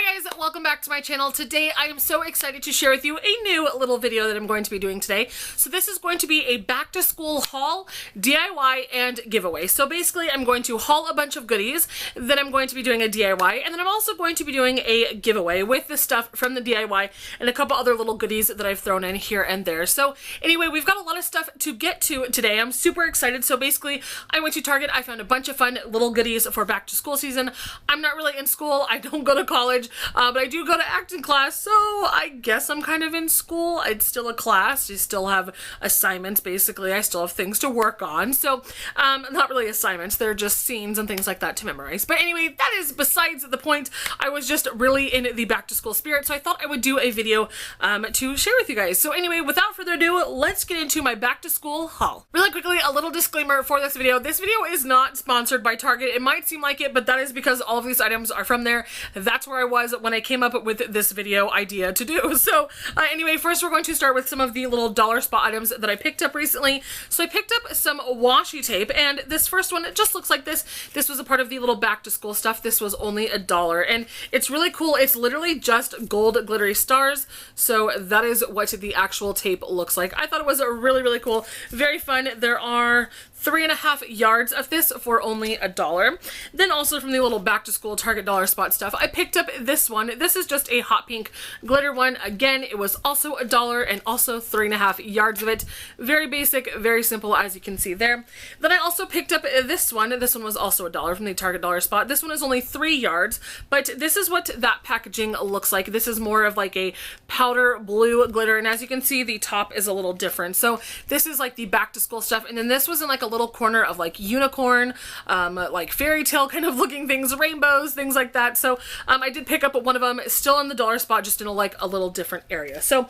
Hi guys, welcome back to my channel. Today I am so excited to share with you a new little video that I'm going to be doing today. So this is going to be a back to school haul, DIY, and giveaway. So basically I'm going to haul a bunch of goodies, then I'm going to be doing a DIY, and then I'm also going to be doing a giveaway with the stuff from the DIY and a couple other little goodies that I've thrown in here and there. So anyway, we've got a lot of stuff to get to today. I'm super excited. So basically I went to Target, I found a bunch of fun little goodies for back to school season. I'm not really in school, I don't go to college. But I do go to acting class, so I guess I'm kind of in school. It's still a class. You still have assignments, basically. I still have things to work on. So, not really assignments. They're just scenes and things like that to memorize. But anyway, that is besides the point. I was just really in the back to school spirit, so I thought I would do a video to share with you guys. So anyway, without further ado, let's get into my back to school haul. Really quickly, a little disclaimer for this video. This video is not sponsored by Target. It might seem like it, but that is because all of these items are from there. That's where I was when I came up with this video idea to do. So anyway, first we're going to start with some of the little dollar spot items that I picked up recently. So I picked up some washi tape, and this first one, it just looks like this. This was a part of the little back to school stuff. This was only $1, and it's really cool. It's literally just gold glittery stars. So that is what the actual tape looks like. I thought it was really, really cool. Very fun. There are 3.5 yards of this for only $1. Then also from the little back to school Target dollar spot stuff, I picked up this one. This is just a hot pink glitter one. Again, it was also $1 and also 3.5 yards of it. Very basic, very simple, as you can see there. Then I also picked up this one. This one was also $1 from the Target dollar spot. This one is only 3 yards, but this is what that packaging looks like. This is more of like a powder blue glitter, and as you can see, the top is a little different. So this is like the back to school stuff, and then this was in like a little corner of like unicorn, like fairy tale kind of looking things, rainbows, things like that. So I did pick up one of them, still in the dollar spot, just in a little different area. So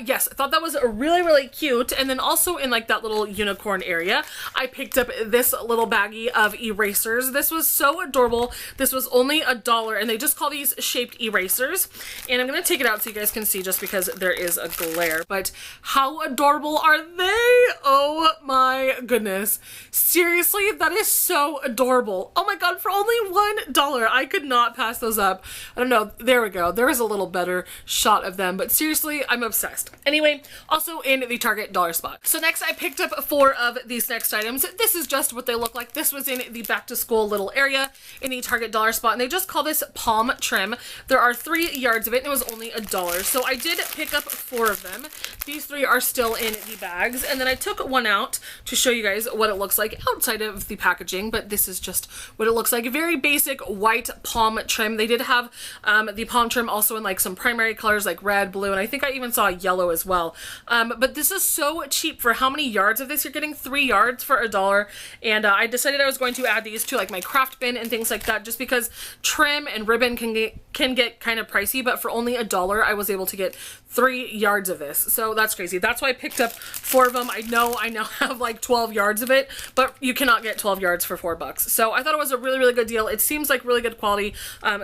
yes, I thought that was really, really cute. And then also in like that little unicorn area, I picked up this little baggie of erasers. This was so adorable. This was only $1, and they just call these shaped erasers. And I'm gonna take it out so you guys can see, just because there is a glare. But how adorable are they? Oh my goodness. Seriously, that is so adorable. Oh my god, for only $1, I could not pass those up. I don't know, there we go. There is a little better shot of them, but seriously, I'm obsessed. Anyway, also in the Target dollar spot. So next I picked up 4 of these next items. This is just what they look like. This was in the back to school little area in the Target dollar spot, and they just call this palm trim. There are 3 yards of it, and it was only $1. So I did pick up 4 of them. These 3 are still in the bags, and then I took one out to show you guys what it looks like outside of the packaging, but this is just what it looks like. Very basic white palm trim. They did have the palm trim also in like some primary colors like red, blue, and I think I even saw yellow as well. But this is so cheap for how many yards of this. You're getting 3 yards for $1, and I decided I was going to add these to like my craft bin and things like that, just because trim and ribbon can get kind of pricey, but for only $1 I was able to get 3 yards of this. So that's crazy. That's why I picked up 4 of them. I now have like 12 yards of it, but you cannot get 12 yards for $4. So I thought it was a really, really good deal. It seems like really good quality.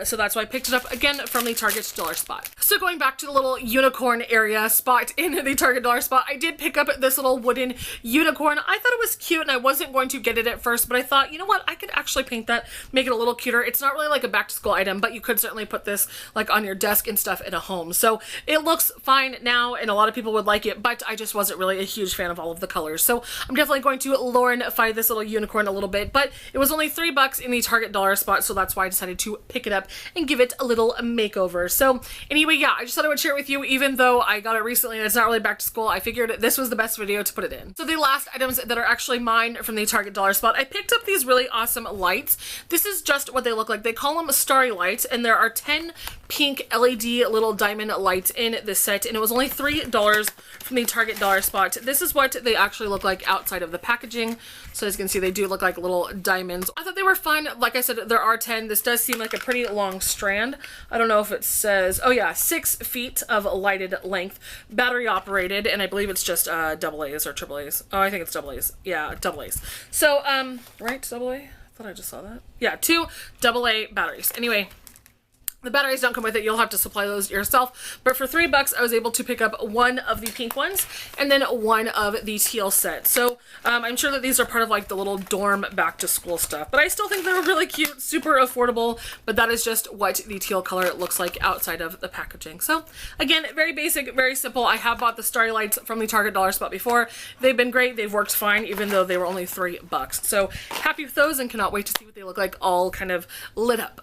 So that's why I picked it up again from the Target dollar spot. So going back to the little unicorn area spot in the Target dollar spot, I did pick up this little wooden unicorn. I thought it was cute, and I wasn't going to get it at first, but I thought, you know what, I could actually paint that, make it a little cuter. It's not really like a back to school item, but you could certainly put this like on your desk and stuff in a home. So it looks fine now, and a lot of people would like it, but I just wasn't really a huge fan of all of the colors. So I'm definitely going to Laurenify this little unicorn a little bit, but it was only $3 in the Target dollar spot, so that's why I decided to pick it up and give it a little makeover. So anyway, yeah, I just thought I would share it with you. Even though I got it recently and it's not really back to school, I figured this was the best video to put it in. So the last items that are actually mine from the Target dollar spot, I picked up these really awesome lights. This is just what they look like. They call them starry lights, and there are 10 pink LED little diamond lights in this set, and it was only $3 from the Target dollar spot. This is what they actually look like outside of the packaging. So as you can see, they do look like little diamonds. I thought they were fun. Like I said, there are 10. This does seem like a pretty long strand. I don't know if it says, oh yeah, 6 feet of lighted length, battery operated, and I believe it's just double A's or triple A's. Oh, I think it's double A's. Yeah, double A's. So, right, double A? I thought I just saw that. Yeah, 2 AA batteries. Anyway, The batteries don't come with it. You'll have to supply those yourself. But for $3, I was able to pick up one of the pink ones and then one of the teal set. So I'm sure that these are part of like the little dorm back to school stuff. But I still think they're really cute, super affordable. But that is just what the teal color looks like outside of the packaging. So again, very basic, very simple. I have bought the Starry Lights from the Target dollar spot before. They've been great. They've worked fine, even though they were only $3. So happy with those and cannot wait to see what they look like all kind of lit up.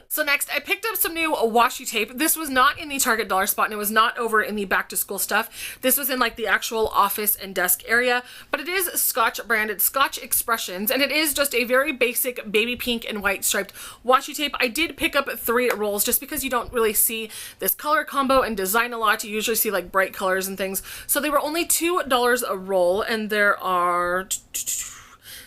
So next, I picked up some new washi tape. This was not in the Target dollar spot and it was not over in the back to school stuff. This was in like the actual office and desk area, but it is Scotch branded, Scotch Expressions, and it is just a very basic baby pink and white striped washi tape. I did pick up 3 rolls just because you don't really see this color combo and design a lot. You usually see like bright colors and things. So they were only $2 a roll and there are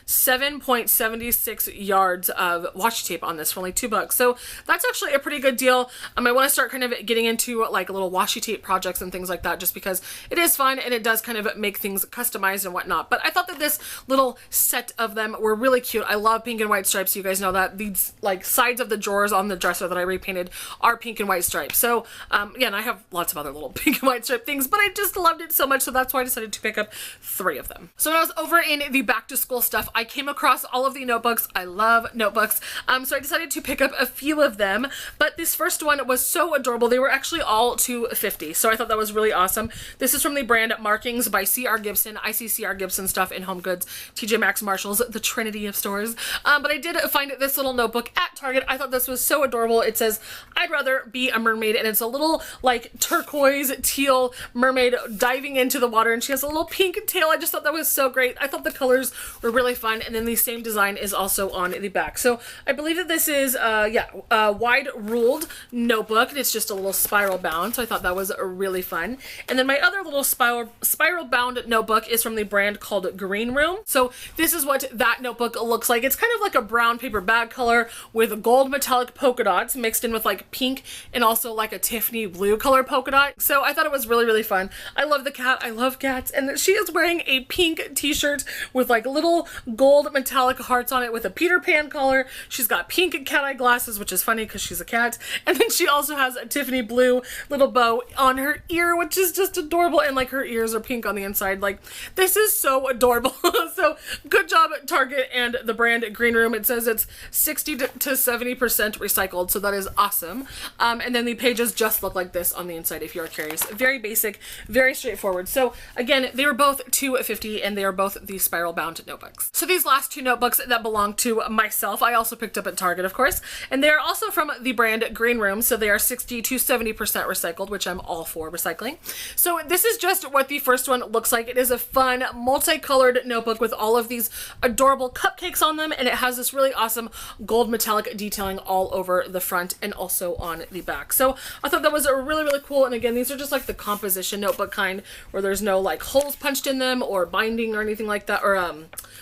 7.76 yards of washi tape on this for only $2. So that's actually a pretty good deal. I want to start kind of getting into like little washi tape projects and things like that just because it is fun and it does kind of make things customized and whatnot. But I thought that this little set of them were really cute. I love pink and white stripes. You guys know that. These like sides of the drawers on the dresser that I repainted are pink and white stripes. So yeah, and I have lots of other little pink and white stripe things, but I just loved it so much. So that's why I decided to pick up 3 of them. So when I was over in the back to school stuff, I came across all of the notebooks. I love notebooks. So I decided to pick up a few of them, but this first one was so adorable. They were actually all $2.50. So I thought that was really awesome. This is from the brand Markings by C.R. Gibson. I see C.R. Gibson stuff in Home Goods, TJ Maxx, Marshalls, the trinity of stores. But I did find this little notebook at Target. I thought this was so adorable. It says, "I'd rather be a mermaid," and it's a little like turquoise teal mermaid diving into the water, and she has a little pink tail. I just thought that was so great. I thought the colors were really fun, and then the same design is also on the back. So I believe that this is a wide ruled notebook, and it's just a little spiral bound. So I thought that was really fun. And then my other little spiral bound notebook is from the brand called Green Room. So this is what that notebook looks like. It's kind of like a brown paper bag color with gold metallic polka dots mixed in with like pink and also like a Tiffany blue color polka dot. So I thought it was really, really fun. I love the cat. I love cats. And she is wearing a pink t-shirt with like little gold metallic hearts on it with a Peter Pan collar. She's got pink cat eye glasses, which is funny because she's a cat. And then she also has a Tiffany blue little bow on her ear, which is just adorable. And like her ears are pink on the inside. Like this is so adorable. So good job at Target and the brand Green Room. It says it's 60 to 70% recycled. So that is awesome. And then the pages just look like this on the inside if you're curious. Very basic, very straightforward. So again, they were both $2.50 and they are both the spiral bound notebooks. So these last 2 notebooks that belong to myself, I also picked up at Target, of course, and they are also from the brand Green Room. So they are 60 to 70% recycled, which I'm all for recycling. So this is just what the first one looks like. It is a fun, multicolored notebook with all of these adorable cupcakes on them, and it has this really awesome gold metallic detailing all over the front and also on the back. So I thought that was a really, really cool. And again, these are just like the composition notebook kind where there's no like holes punched in them or binding or anything like that, or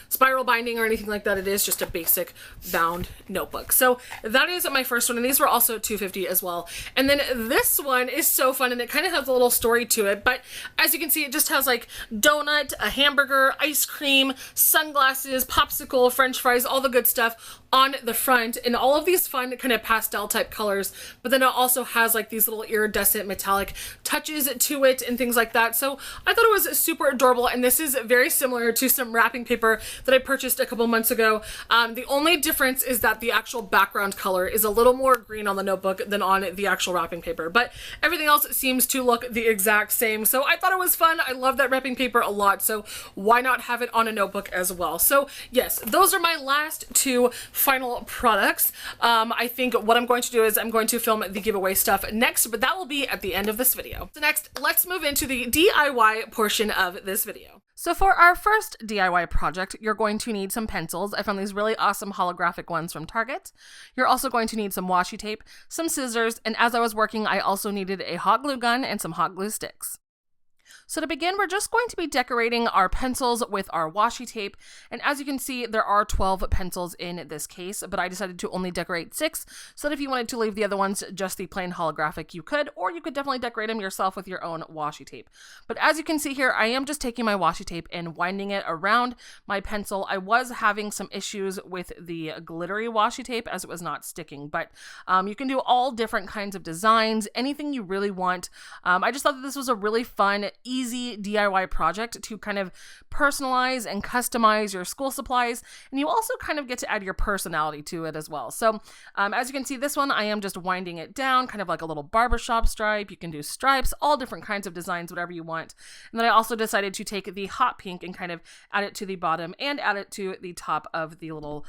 spiral binding or anything like that. It is just a basic bound notebook. So that is my first one, and these were also $2.50 as well. And then this one is so fun, and it kind of has a little story to it, but as you can see, it just has like donut, a hamburger, ice cream, sunglasses, popsicle, french fries, all the good stuff on the front, and all of these fun kind of pastel type colors, but then it also has like these little iridescent metallic touches to it and things like that. So I thought it was super adorable, and this is very similar to some wrapping paper that I purchased a couple months ago. The only difference is that the actual background color is a little more green on the notebook than on the actual wrapping paper, but everything else seems to look the exact same. So I thought it was fun. I love that wrapping paper a lot, so why not have it on a notebook as well? So yes, those are my last 2 final products. I think what I'm going to do is I'm going to film the giveaway stuff next, but that will be at the end of this video. So next, let's move into the DIY portion of this video. So for our first DIY project, you're going to need some pencils. I found these really awesome holographic ones from Target. You're also going to need some washi tape, some scissors, and as I was working, I also needed a hot glue gun and some hot glue sticks. So to begin, we're just going to be decorating our pencils with our washi tape. And as you can see, there are 12 pencils in this case, but I decided to only decorate 6, so that if you wanted to leave the other ones just the plain holographic, you could, or you could definitely decorate them yourself with your own washi tape. But as you can see here, I am just taking my washi tape and winding it around my pencil. I was having some issues with the glittery washi tape as it was not sticking, but you can do all different kinds of designs, anything you really want. I just thought that this was a really fun, easy DIY project to kind of personalize and customize your school supplies, and you also kind of get to add your personality to it as well. So as you can see, this one I am just winding it down, kind of like a little barbershop stripe. You can do stripes, all different kinds of designs, whatever you want. And then I also decided to take the hot pink and kind of add it to the bottom and add it to the top of the little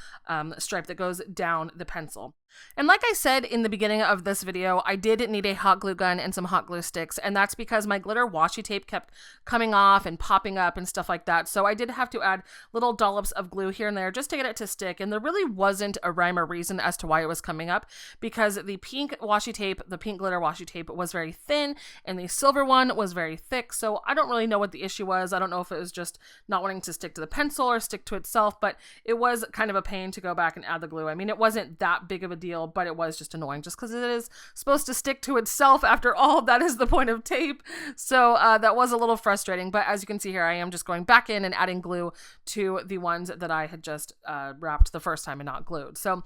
stripe that goes down the pencil. And like I said in the beginning of this video, I did need a hot glue gun and some hot glue sticks, and that's because my glitter washi tape kept coming off and popping up and stuff like that. So I did have to add little dollops of glue here and there just to get it to stick, and there really wasn't a rhyme or reason as to why it was coming up, because the pink washi tape, the pink glitter washi tape, was very thin and the silver one was very thick. So I don't really know what the issue was. I don't know if it was just not wanting to stick to the pencil or stick to itself, but it was kind of a pain to go back and add the glue. I mean, it wasn't that big of a deal, but it was just annoying just because it is supposed to stick to itself. After all, that is the point of tape. So that was a little frustrating, but as you can see here, I am just going back in and adding glue to the ones that I had just wrapped the first time and not glued. So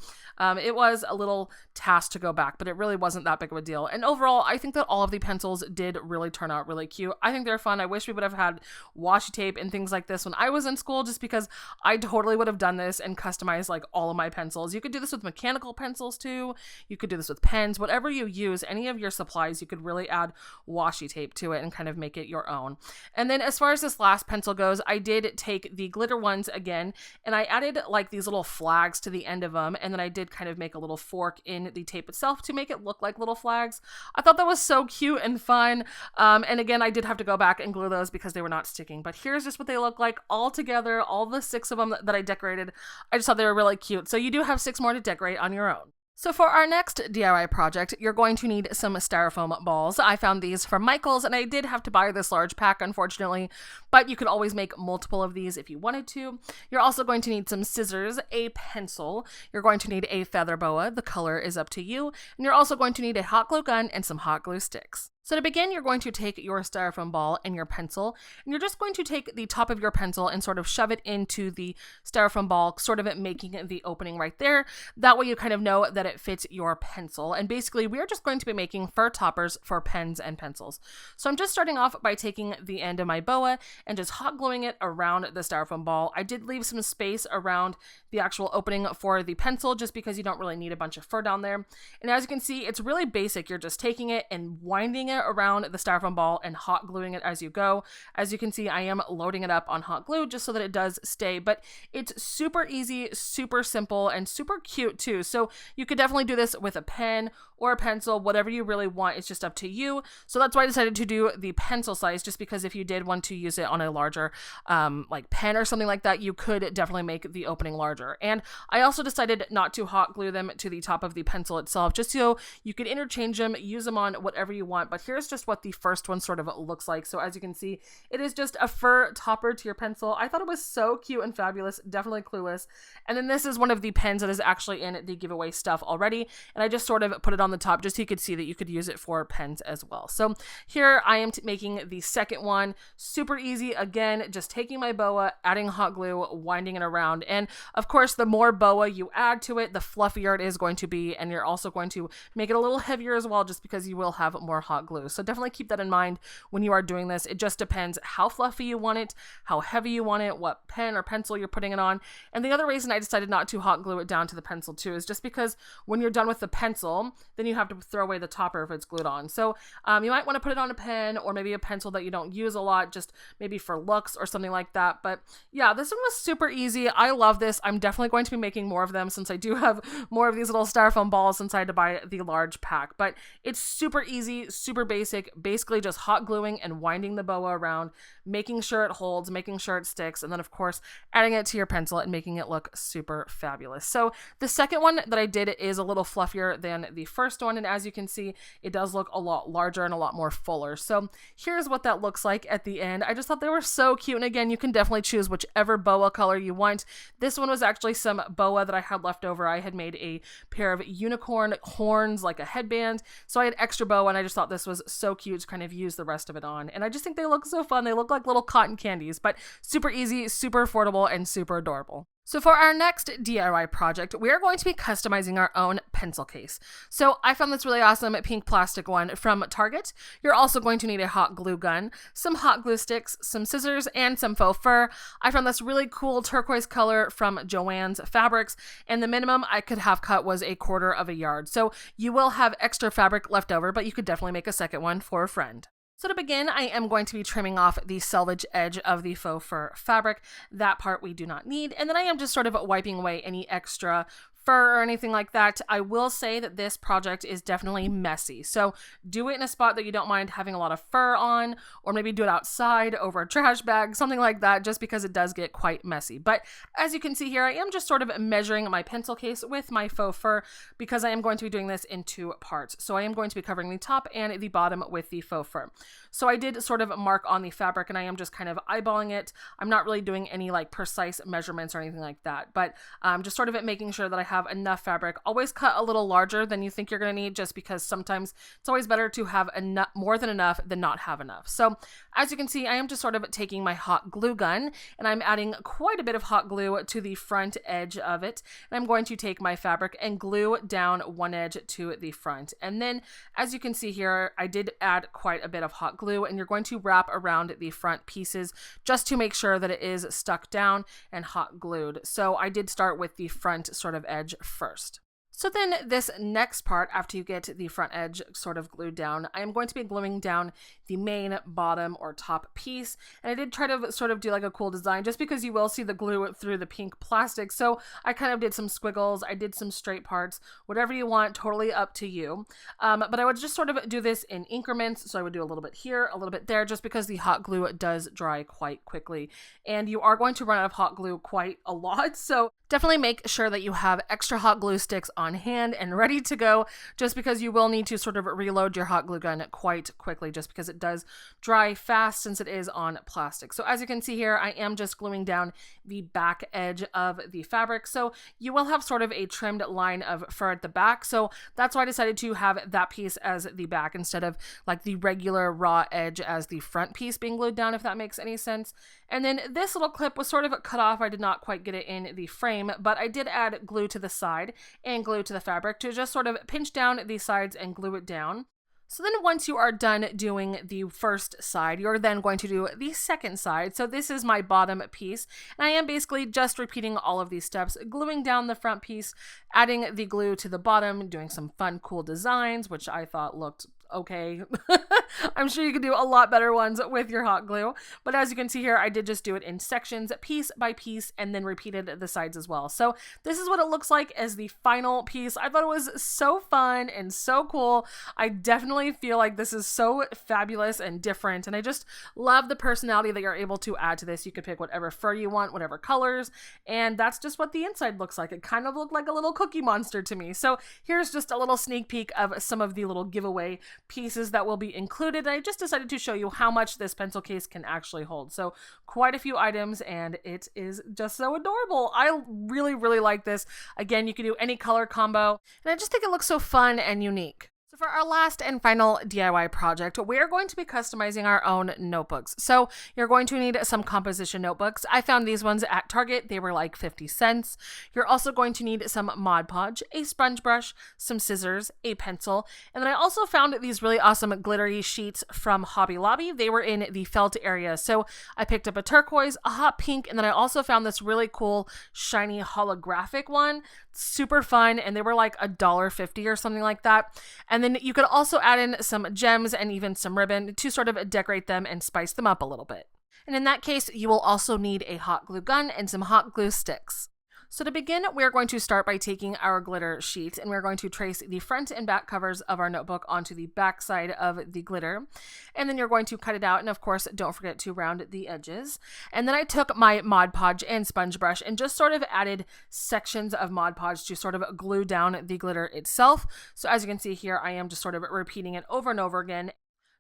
it was a little task to go back, but it really wasn't that big of a deal. And overall, I think that all of the pencils did really turn out really cute. I think they're fun. I wish we would have had washi tape and things like this when I was in school, just because I totally would have done this and customized like all of my pencils. You could do this with mechanical pencils too. You could do this with pens, whatever you use, any of your supplies, you could really add washi tape to it and kind of make it your own. And then as far as this last pencil goes, I did take the glitter ones again, and I added like these little flags to the end of them, and then I did kind of make a little fork in the tape itself to make it look like little flags. I thought that was so cute and fun, and again, I did have to go back and glue those because they were not sticking, but here's just what they look like all together, all the 6 of them that I decorated. I just thought they were really cute. So you do have 6 more to decorate on your own. So for our next DIY project, you're going to need some styrofoam balls. I found these from Michael's, and I did have to buy this large pack, unfortunately, but you could always make multiple of these if you wanted to. You're also going to need some scissors, a pencil. You're going to need a feather boa. The color is up to you. And you're also going to need a hot glue gun and some hot glue sticks. So to begin, you're going to take your styrofoam ball and your pencil, and you're just going to take the top of your pencil and sort of shove it into the styrofoam ball, sort of making the opening right there. That way you kind of know that it fits your pencil. And basically, we are just going to be making fur toppers for pens and pencils. So I'm just starting off by taking the end of my boa and just hot gluing it around the styrofoam ball. I did leave some space around the actual opening for the pencil just because you don't really need a bunch of fur down there. And as you can see, it's really basic. You're just taking it and winding it around the styrofoam ball and hot gluing it as you go. As you can see, I am loading it up on hot glue just so that it does stay, but it's super easy, super simple, and super cute too. So you could definitely do this with a pen or a pencil, whatever you really want. It's just up to you. So that's why I decided to do the pencil size, just because if you did want to use it on a larger like pen or something like that, you could definitely make the opening larger. And I also decided not to hot glue them to the top of the pencil itself, just so you could interchange them, use them on whatever you want. But here's just what the first one sort of looks like. So as you can see, it is just a fur topper to your pencil. I thought it was so cute and fabulous, definitely clueless. And then this is one of the pens that is actually in the giveaway stuff already, and I just sort of put it on the top just so you could see that you could use it for pens as well. So here I am making the second one. Super easy. Again, just taking my boa, adding hot glue, winding it around, and of course the more boa you add to it, the fluffier it is going to be, and you're also going to make it a little heavier as well, just because you will have more hot glue. So definitely keep that in mind when you are doing this. It just depends how fluffy you want it, how heavy you want it, what pen or pencil you're putting it on. And the other reason I decided not to hot glue it down to the pencil too is just because when you're done with the pencil, then you have to throw away the topper if it's glued on. So you might want to put it on a pen or maybe a pencil that you don't use a lot, just maybe for looks or something like that. But yeah, this one was super easy. I love this. I'm am definitely going to be making more of them since I do have more of these little styrofoam balls since I had to buy the large pack. But it's super easy, super basic, basically just hot gluing and winding the boa around, making sure it holds, making sure it sticks, and then of course adding it to your pencil and making it look super fabulous. So the second one that I did is a little fluffier than the first one, and as you can see, it does look a lot larger and a lot more fuller. So here's what that looks like at the end. I just thought they were so cute, and again, you can definitely choose whichever boa color you want. This one was actually some boa that I had left over. I had made a pair of unicorn horns, like a headband, so I had extra boa, and I just thought this was so cute to kind of use the rest of it on, and I just think they look so fun. They look like little cotton candies, but super easy, super affordable, and super adorable. So for our next DIY project, we are going to be customizing our own pencil case. So I found this really awesome pink plastic one from Target. You're also going to need a hot glue gun, some hot glue sticks, some scissors, and some faux fur. I found this really cool turquoise color from Joann's Fabrics, and the minimum I could have cut was 1/4 yard. So you will have extra fabric left over, but you could definitely make a second one for a friend. So to begin, I am going to be trimming off the selvage edge of the faux fur fabric. That part we do not need. And then I am just sort of wiping away any extra fur or anything like that. I will say that this project is definitely messy. So do it in a spot that you don't mind having a lot of fur on, or maybe do it outside over a trash bag, something like that, just because it does get quite messy. But as you can see here, I am just sort of measuring my pencil case with my faux fur because I am going to be doing this in 2 parts. So I am going to be covering the top and the bottom with the faux fur. So I did sort of mark on the fabric, and I am just kind of eyeballing it. I'm not really doing any like precise measurements or anything like that, but just sort of making sure that I have enough fabric. Always cut a little larger than you think you're going to need, just because sometimes it's always better to have enough, more than enough, than not have enough. So as you can see, I am just sort of taking my hot glue gun, and I'm adding quite a bit of hot glue to the front edge of it. And I'm going to take my fabric and glue down one edge to the front. And then as you can see here, I did add quite a bit of hot glue, and you're going to wrap around the front pieces just to make sure that it is stuck down and hot glued. So I did start with the front sort of edge first. So then this next part, after you get the front edge sort of glued down, I am going to be gluing down the main bottom or top piece. And I did try to sort of do like a cool design, just because you will see the glue through the pink plastic. So I kind of did some squiggles, I did some straight parts, whatever you want, totally up to you. But I would just sort of do this in increments. So I would do a little bit here, a little bit there, just because the hot glue does dry quite quickly. And you are going to run out of hot glue quite a lot. So definitely make sure that you have extra hot glue sticks on hand and ready to go, just because you will need to sort of reload your hot glue gun quite quickly, just because it does dry fast since it is on plastic. So as you can see here, I am just gluing down the back edge of the fabric. So you will have sort of a trimmed line of fur at the back. So that's why I decided to have that piece as the back instead of like the regular raw edge as the front piece being glued down, if that makes any sense. And then this little clip was sort of cut off. I did not quite get it in the frame, but I did add glue to the side and glue to the fabric to just sort of pinch down the sides and glue it down. So then once you are done doing the first side, you're then going to do the second side. So this is my bottom piece, and I am basically just repeating all of these steps, gluing down the front piece, adding the glue to the bottom, doing some fun, cool designs, which I thought looked okay. I'm sure you could do a lot better ones with your hot glue, but as you can see here, I did just do it in sections, piece by piece, and then repeated the sides as well. So this is what it looks like as the final piece. I thought it was so fun and so cool. I definitely feel like this is so fabulous and different, and I just love the personality that you're able to add to this. You could pick whatever fur you want, whatever colors, and that's just what the inside looks like. It kind of looked like a little cookie monster to me. So here's just a little sneak peek of some of the little giveaway pieces that will be included. I just decided to show you how much this pencil case can actually hold. So quite a few items, and it is just so adorable. I really, really like this. Again, you can do any color combo, and I just think it looks so fun and unique. So for our last and final DIY project, we are going to be customizing our own notebooks. So you're going to need some composition notebooks. I found these ones at Target. They were like 50 cents. You're also going to need some Mod Podge, a sponge brush, some scissors, a pencil, and then I also found these really awesome glittery sheets from Hobby Lobby. They were in the felt area. So I picked up a turquoise, a hot pink, and then I also found this really cool shiny holographic one. Super fun, and they were like $1.50 or something like that. And then you could also add in some gems and even some ribbon to sort of decorate them and spice them up a little bit. And in that case, you will also need a hot glue gun and some hot glue sticks. So to begin, we're going to start by taking our glitter sheet and we're going to trace the front and back covers of our notebook onto the back side of the glitter. And then you're going to cut it out, and of course, don't forget to round the edges. And then I took my Mod Podge and sponge brush and just sort of added sections of Mod Podge to sort of glue down the glitter itself. So as you can see here, I am just sort of repeating it over and over again.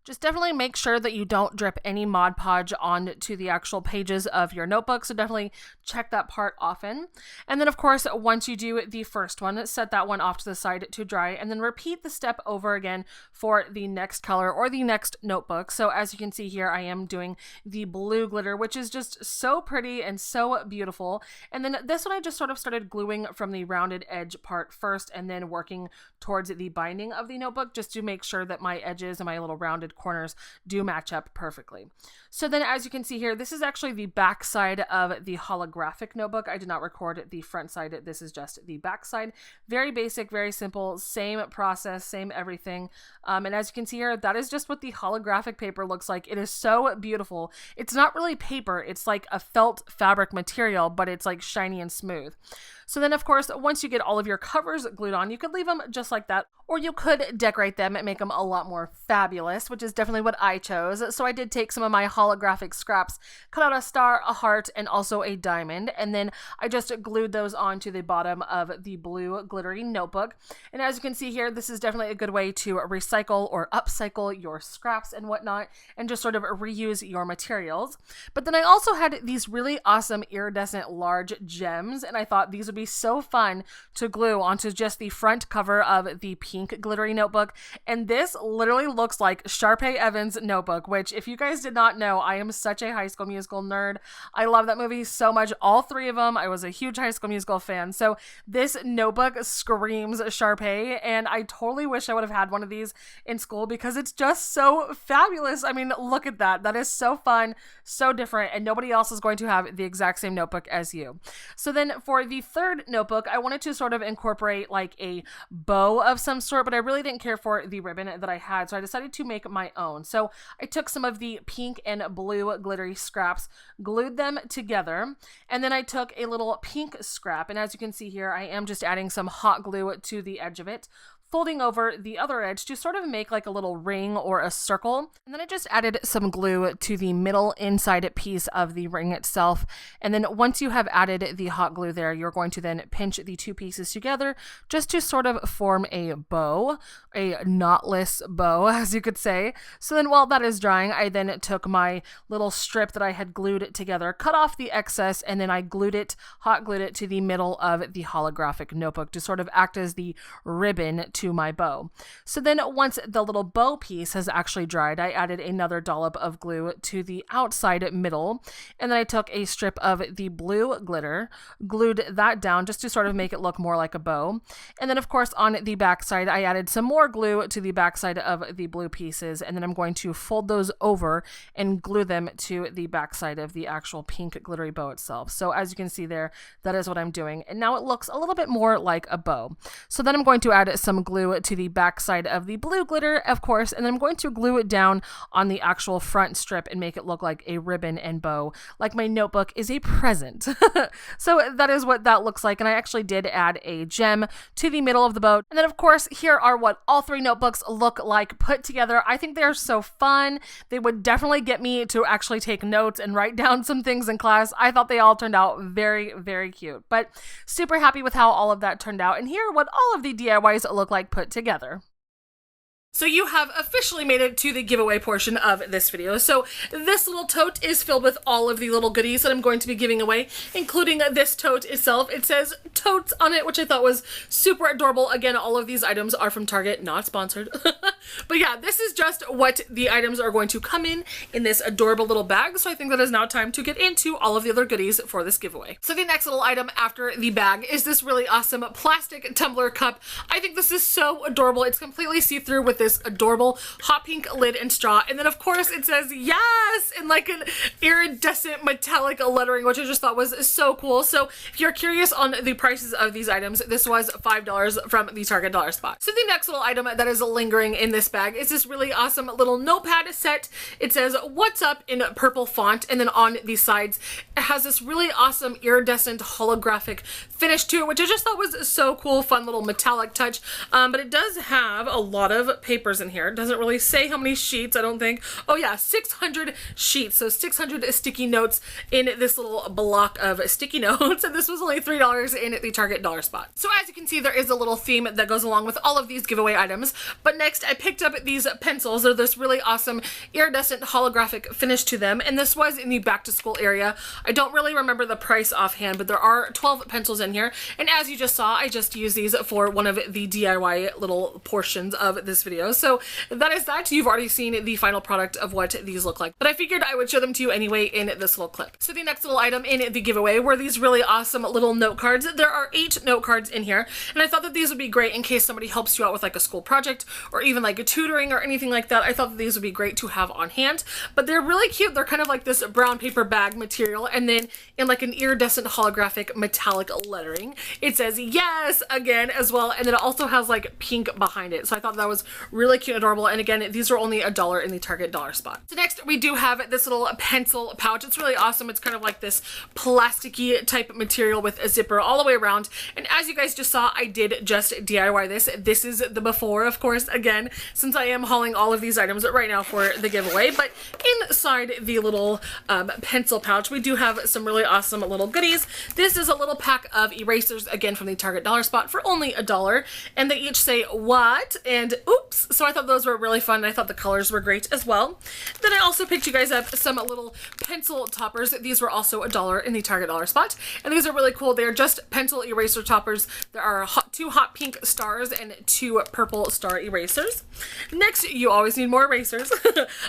Just definitely make sure that you don't drip any Mod Podge onto the actual pages of your notebook, so definitely check that part often. And then of course, once you do the first one, set that one off to the side to dry, and then repeat the step over again for the next color or the next notebook. So as you can see here, I am doing the blue glitter, which is just so pretty and so beautiful. And then this one I just sort of started gluing from the rounded edge part first, and then working towards the binding of the notebook just to make sure that my edges and my little rounded corners do match up perfectly. So then as you can see here, this is actually the back side of the holographic notebook. I did not record the front side. This is just the back side. Very basic, very simple, same process, same everything. And as you can see here, that is just what the holographic paper looks like. It is so beautiful. It's not really paper. It's like a felt fabric material, but it's like shiny and smooth. So then of course, once you get all of your covers glued on, you could leave them just like that, or you could decorate them and make them a lot more fabulous, which is definitely what I chose. So I did take some of my holographic scraps, cut out a star, a heart, and also a diamond, and then I just glued those onto the bottom of the blue glittery notebook. And as you can see here, this is definitely a good way to recycle or upcycle your scraps and whatnot, and just sort of reuse your materials. But then I also had these really awesome iridescent large gems, and I thought these would be so fun to glue onto just the front cover of the pink glittery notebook. And this literally looks like Sharpay Evans' notebook, which if you guys did not know, I am such a High School Musical nerd. I love that movie so much, all three of them. I was a huge High School Musical fan. So this notebook screams Sharpay, and I totally wish I would have had one of these in school because it's just so fabulous. I mean, look at that. That is so fun, so different, and nobody else is going to have the exact same notebook as you. So then for the third notebook, I wanted to sort of incorporate like a bow of some sort, but I really didn't care for the ribbon that I had, so I decided to make my own. So I took some of the pink and blue glittery scraps, glued them together, and then I took a little pink scrap, and as you can see here, I am just adding some hot glue to the edge of it, folding over the other edge to sort of make like a little ring or a circle. And then I just added some glue to the middle inside piece of the ring itself. And then once you have added the hot glue there, you're going to then pinch the two pieces together just to sort of form a bow, a knotless bow, as you could say. So then while that is drying, I then took my little strip that I had glued together, cut off the excess, and then I hot glued it to the middle of the holographic notebook to sort of act as the ribbon to my bow. So then once the little bow piece has actually dried, I added another dollop of glue to the outside middle, and then I took a strip of the blue glitter, glued that down just to sort of make it look more like a bow. And then of course on the back side, I added some more glue to the back side of the blue pieces, and then I'm going to fold those over and glue them to the back side of the actual pink glittery bow itself. So as you can see there, that is what I'm doing. And now it looks a little bit more like a bow. So then I'm going to add some glue to the back side of the blue glitter, of course, and then I'm going to glue it down on the actual front strip and make it look like a ribbon and bow, like my notebook is a present. So that is what that looks like, and I actually did add a gem to the middle of the bow. And then of course, here are what all three notebooks look like put together. I think they're so fun. They would definitely get me to actually take notes and write down some things in class. I thought they all turned out very, very cute, but super happy with how all of that turned out. And here are what all of the DIYs look like put together. So you have officially made it to the giveaway portion of this video. So this little tote is filled with all of the little goodies that I'm going to be giving away, including this tote itself. It says totes on it, which I thought was super adorable. Again, all of these items are from Target, not sponsored. But yeah, this is just what the items are going to come in this adorable little bag. So I think that is now time to get into all of the other goodies for this giveaway. So the next little item after the bag is this really awesome plastic tumbler cup. I think this is so adorable. It's completely see-through with this adorable hot pink lid and straw, and then of course it says yes in like an iridescent metallic lettering, which I just thought was so cool. So if you're curious on the prices of these items, this was $5 from the Target dollar spot. So the next little item that is lingering in this bag is this really awesome little notepad set. It says "What's Up" in purple font, and then on the sides it has this really awesome iridescent holographic finish to it, which I just thought was so cool, fun little metallic touch. But it does have a lot of papers in here. It doesn't really say how many sheets, I don't think. Oh yeah, 600 sheets, so 600 sticky notes in this little block of sticky notes, and this was only $3 in the Target dollar spot. So as you can see, there is a little theme that goes along with all of these giveaway items. But next I picked up these pencils. They're this really awesome iridescent holographic finish to them, and this was in the back to school area. I don't really remember the price offhand, but there are 12 pencils in here, and as you just saw, I just used these for one of the DIY little portions of this video. So that is that. You've already seen the final product of what these look like, but I figured I would show them to you anyway in this little clip. So the next little item in the giveaway were these really awesome little note cards. There are 8 note cards in here, and I thought that these would be great in case somebody helps you out with like a school project or even like a tutoring or anything like that. I thought that these would be great to have on hand, but they're really cute. They're kind of like this brown paper bag material, and then in like an iridescent holographic metallic lettering it says "Yes" again as well, and then it also has like pink behind it. So I thought that was really cute and adorable, and again, these are only $1 in the Target dollar spot. So next we do have this little pencil pouch. It's really awesome. It's kind of like this plasticky type material with a zipper all the way around, and as you guys just saw, I did just DIY this. This is the before, of course, again, since I am hauling all of these items right now for the giveaway. But inside the little pencil pouch, we do have some really awesome little goodies. This is a little pack of erasers, again from the Target dollar spot, for only $1, and they each say "What" and "Oops," so I thought those were really fun. I thought the colors were great as well. Then I also picked you guys up some little pencil toppers. These were also $1 in the Target dollar spot, and these are really cool. They're just pencil eraser toppers. There are 2 hot pink stars and 2 purple star erasers. Next, you always need more erasers.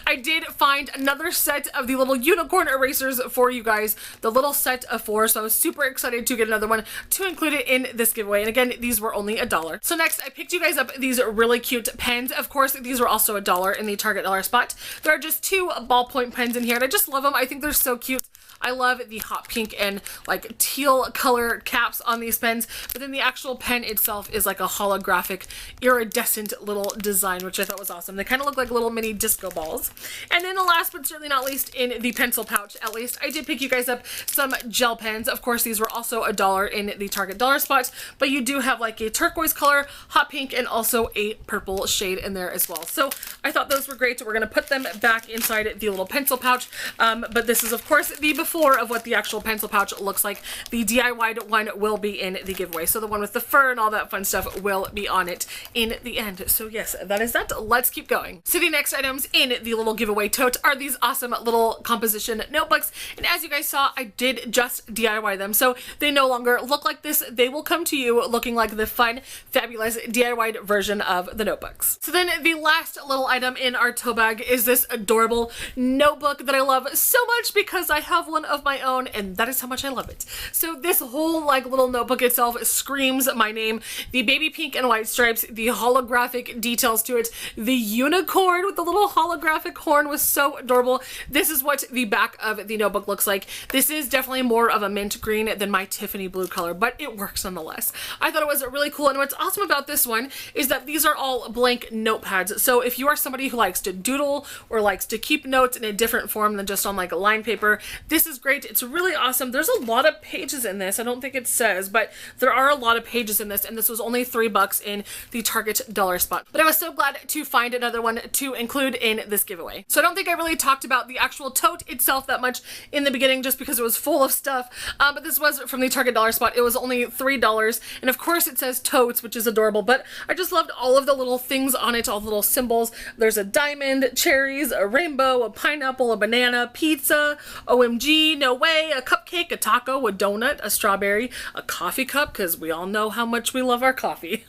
I did find another set of the little unicorn erasers for you guys, the little set of 4, so I was super excited to get another one to include it in this giveaway, and again, these were only $1. So next, I picked you guys up these really cute pens. Of course, these were also $1 in the Target dollar spot. There are just 2 ballpoint pens in here, and I just love them. I think they're so cute. I love the hot pink and like teal color caps on these pens, but then the actual pen itself is like a holographic iridescent little design, which I thought was awesome. They kind of look like little mini disco balls. And then the last but certainly not least in the pencil pouch, at least, I did pick you guys up some gel pens. Of course, these were also $1 in the Target dollar spot, but you do have like a turquoise color, hot pink, and also a purple shade in there as well. So I thought those were great. We're going to put them back inside the little pencil pouch, but this is of course the before of what the actual pencil pouch looks like. The DIY one will be in the giveaway, so the one with the fur and all that fun stuff will be on it in the end. So yes, that is that. Let's keep going. So the next items in the little giveaway tote are these awesome little composition notebooks, and as you guys saw, I did just DIY them, so they no longer look like this. They will come to you looking like the fun, fabulous DIY version of the notebooks. So then the last little item in our tote bag is this adorable notebook that I love so much because I have one of my own, and that is how much I love it. So this whole like little notebook itself screams my name. The baby pink and white stripes, the holographic details to it, the unicorn with the little holographic horn was so adorable. This is what the back of the notebook looks like. This is definitely more of a mint green than my Tiffany blue color, but it works nonetheless. I thought it was really cool, and what's awesome about this one is that these are all blank notepads. So if you are somebody who likes to doodle or likes to keep notes in a different form than just on like a line paper, this is great. It's really awesome. There's a lot of pages in this. I don't think it says, but there are a lot of pages in this, and this was only $3 in the Target dollar spot. But I was so glad to find another one to include in this giveaway. So I don't think I really talked about the actual tote itself that much in the beginning just because it was full of stuff, but this was from the Target dollar spot. It was only $3, and of course it says totes, which is adorable, but I just loved all of the little things on it, all the little symbols. There's a diamond, cherries, a rainbow, a pineapple, a banana, pizza, OMG, no way, a cupcake, a taco, a donut, a strawberry, a coffee cup, because we all know how much we love our coffee.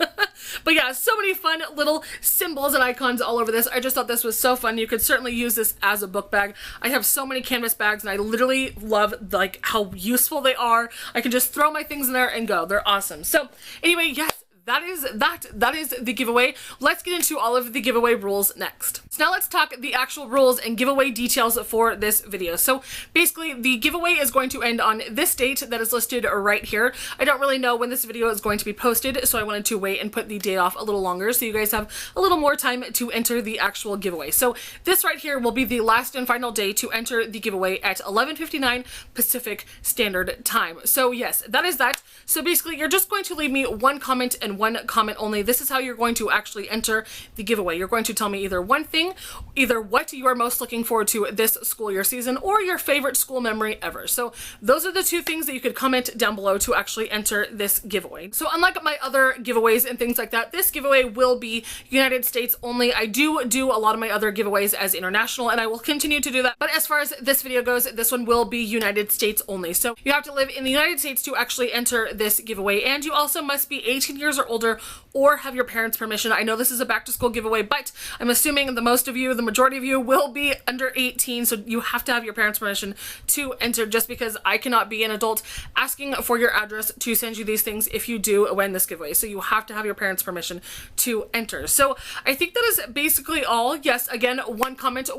But yeah, so many fun little symbols and icons all over this. I just thought this was so fun. You could certainly use this as a book bag. I have so many canvas bags, and I literally love like how useful they are. I can just throw my things in there and go. They're awesome. So anyway, yes, that is the giveaway. Let's get into all of the giveaway rules next. So now let's talk the actual rules and giveaway details for this video. So basically the giveaway is going to end on this date that is listed right here. I don't really know when this video is going to be posted, so I wanted to wait and put the date off a little longer so you guys have a little more time to enter the actual giveaway. So this right here will be the last and final day to enter the giveaway at 11:59 Pacific Standard Time. So yes, that is that. So basically you're just going to leave me one comment and one comment only. This is how you're going to actually enter the giveaway. You're going to tell me either one thing, either what you are most looking forward to this school year season, or your favorite school memory ever. So those are the two things that you could comment down below to actually enter this giveaway. So unlike my other giveaways and things like that, this giveaway will be United States only. I do a lot of my other giveaways as international, and I will continue to do that. But as far as this video goes, this one will be United States only. So you have to live in the United States to actually enter this giveaway, and you also must be 18 years or older or have your parents' permission. I know this is a back to school giveaway, but I'm assuming the majority of you will be under 18, so you have to have your parents' permission to enter, just because I cannot be an adult asking for your address to send you these things if you do win this giveaway. So you have to have your parents' permission to enter. So I think that is basically all. Yes, again, one comment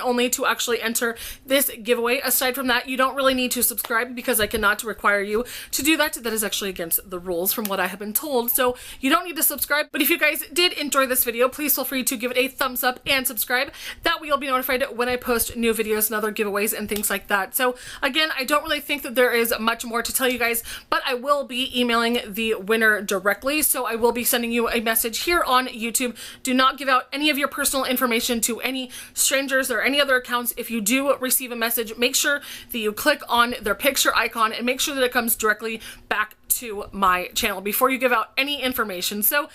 only to actually enter this giveaway. Aside from that, you don't really need to subscribe because I cannot require you to do that. That is actually against the rules from what I have been told. So you don't need to subscribe. But if you guys did enjoy this video, please feel free to give it a thumbs up and subscribe. That way you'll be notified when I post new videos and other giveaways and things like that. So again, I don't really think that there is much more to tell you guys, but I will be emailing the winner directly. So I will be sending you a message here on YouTube. Do not give out any of your personal information to any strangers or any other accounts. If you do receive a message, make sure that you click on their picture icon and make sure that it comes directly back to my channel before you give out any information. So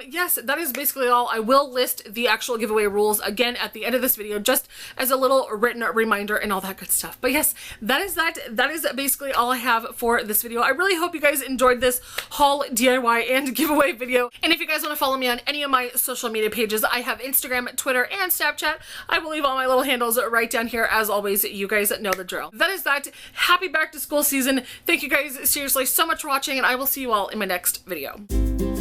yes, that is basically all. I will list the actual giveaway rules again at the end of this video, just as a little written reminder and all that good stuff. But yes, that is basically all I have for this video. I really hope you guys enjoyed this haul, DIY, and giveaway video. And if you guys want to follow me on any of my social media pages, I have Instagram, Twitter, and Snapchat. I will leave all my little handles right down here. As always, you guys know the drill. That is that. Happy back to school season. Thank you guys seriously so much for watching, and I will see you all in my next video.